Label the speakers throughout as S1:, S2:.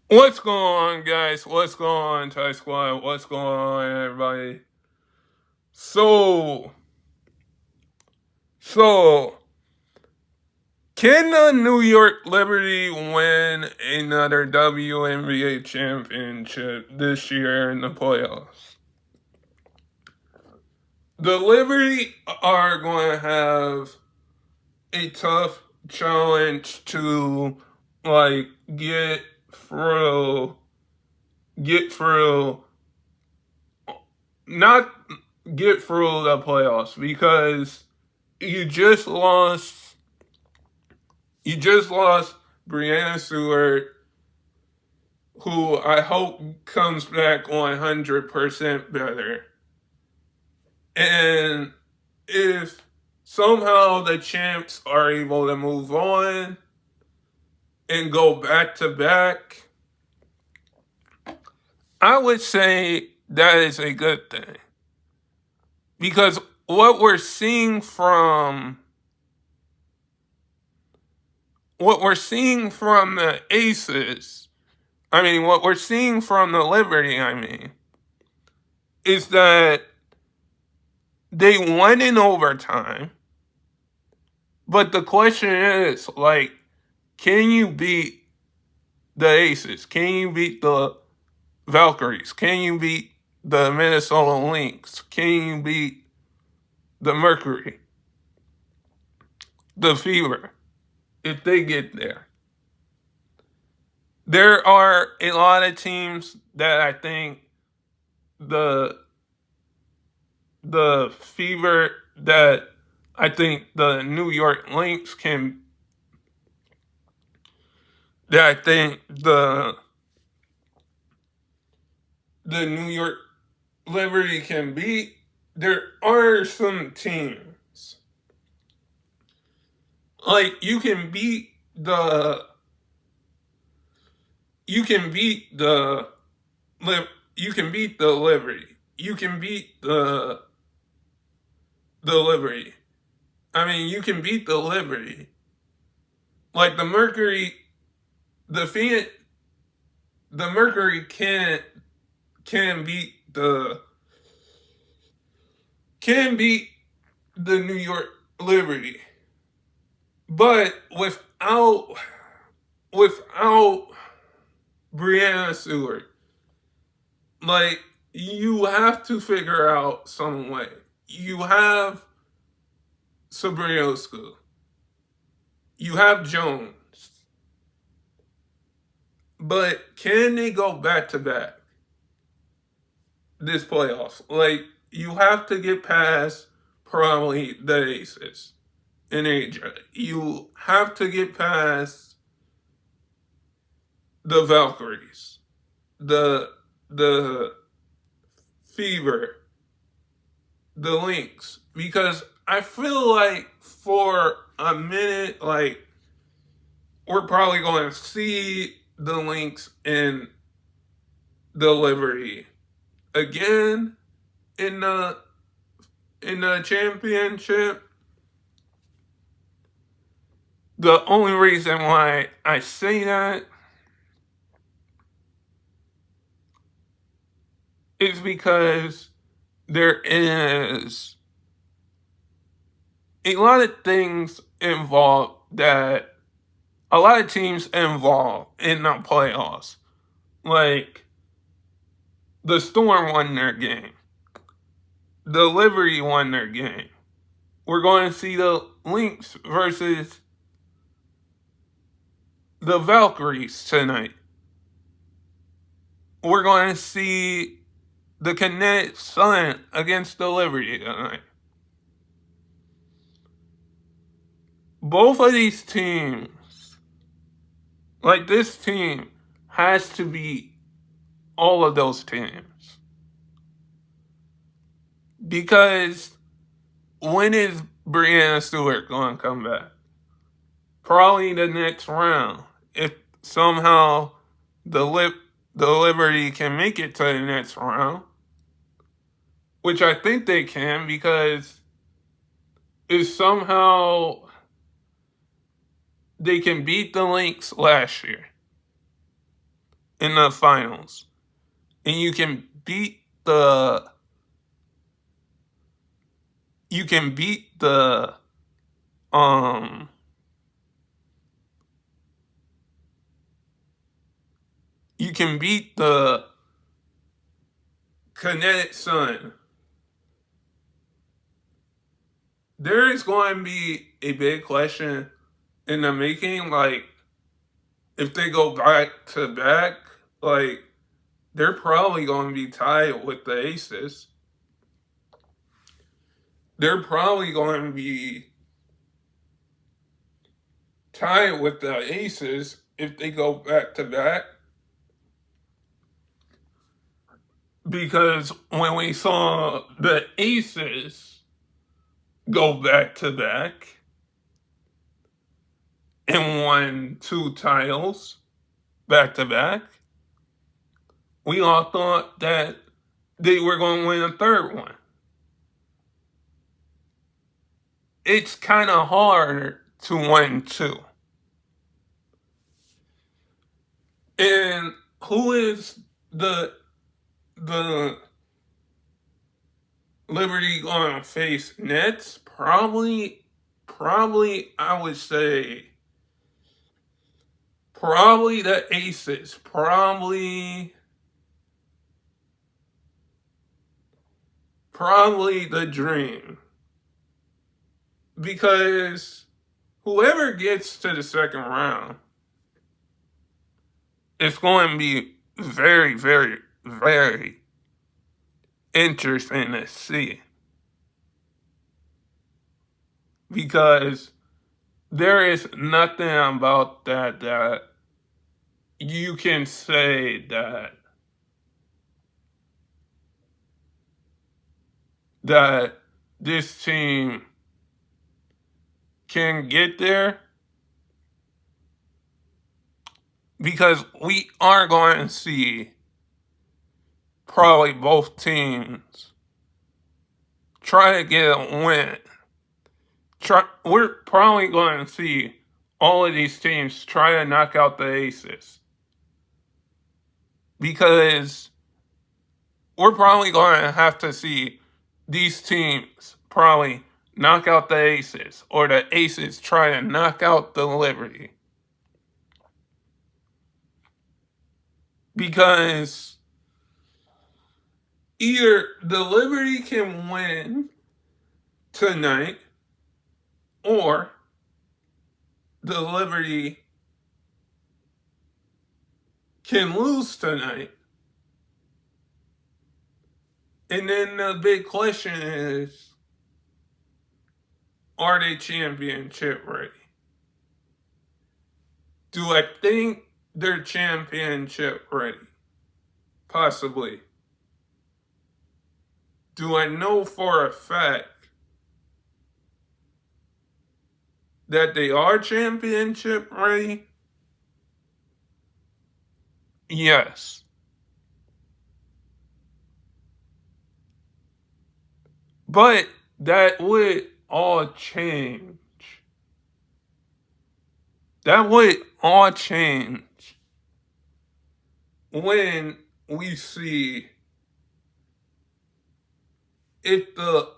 S1: What's going on, guys? What's going on, Thai Squad? What's going on, everybody? So, so, can the New York Liberty win another WNBA championship this year in the playoffs? The Liberty are going to have a tough challenge to like through, get through, not get through the playoffs because you just lost you just lost Brianna Stewart, who I hope comes back 100% better. And if somehow the champs are able to move on and go back to back, I would say that is a good thing. Because what we're seeing from the Aces, what we're seeing from the Liberty, is that they won in overtime. But the question is, like, can you beat the Aces? Can you beat the Valkyries? Can you beat the Minnesota Lynx? Can you beat the Mercury? The Fever? If they get there. There are a lot of teams that I think the Fever, that I think the New York Lynx can, that I think the New York Liberty can beat. There are some teams like you can beat the you can beat the Liberty. You can beat the Liberty. You can beat the Liberty. Like the Mercury, the Phoenix, the Mercury can beat the New York Liberty, but without Brianna Stewart, like, you have to figure out some way. You have Sabriosko, you have Jones, but can they go back to back this playoffs? Like, you have to get past probably the Aces in Asia. You have to get past the Valkyries, the the Fever, the Lynx, because I feel like for a minute, like, we're probably going to see the Lynx and the Liberty again in the championship. The only reason why I say that is because there is a lot of things involved, that a lot of teams involved in the playoffs. Like, the Storm won their game. The Liberty won their game. We're going to see the Lynx versus the Valkyries tonight. We're going to see the Kinetic Sun against the Liberty tonight. Both of these teams, like, this team has to beat all of those teams. Because when is Brianna Stewart going to come back? Probably the next round. If somehow the Liberty can make it to the next round, which I think they can, because if somehow they can beat the Lynx last year, in the finals, and you can beat the you can beat the um you can beat the Kinetic Sun, there is going to be a big question in the making. Like, if they go back to back, like, they're probably going to be tied with the Aces. They're probably going to be tied with the Aces if they go back to back. Because when we saw the Aces go back to back and won 2 titles back to back, we all thought that they were going to win a third one. It's kind of hard to win 2. And who is the Liberty going to face next? Probably I would say probably the Aces. Probably the Dream. Because whoever gets to the second round, it's going to be very, very, very interesting to see. Because there is nothing about that you can say that this team can get there, because we are going to see probably both teams try to get a win. We're probably going to see all of these teams try to knock out the Aces, because we're probably going to have to see these teams probably knock out the Aces, or the Aces try to knock out the Liberty. Because either the Liberty can win tonight, or the Liberty can lose tonight. And then the big question is, are they championship ready? Do I think they're championship ready? Possibly. Do I know for a fact that they are championship ready? Yes. But that would all change. That would all change when we see if the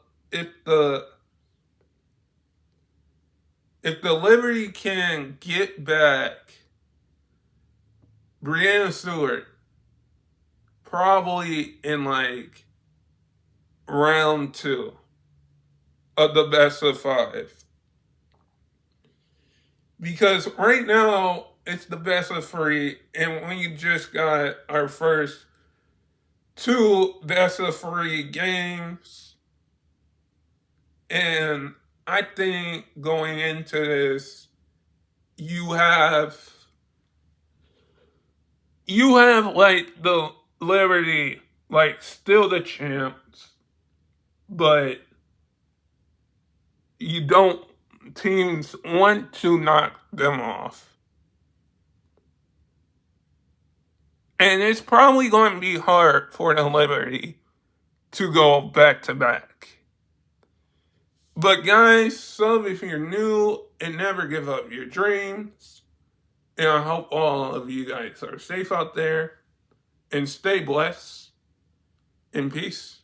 S1: Liberty can get back Breanna Stewart probably in like round 2 of the best of 5. Because right now it's the best of 3, and we just got our first 2 best of 3 games. And I think going into this, you have like the Liberty, like, still the champs, but you don't, teams want to knock them off. And it's probably going to be hard for the Liberty to go back to back. But guys, sub if you're new, and never give up your dreams. And I hope all of you guys are safe out there and stay blessed. In peace.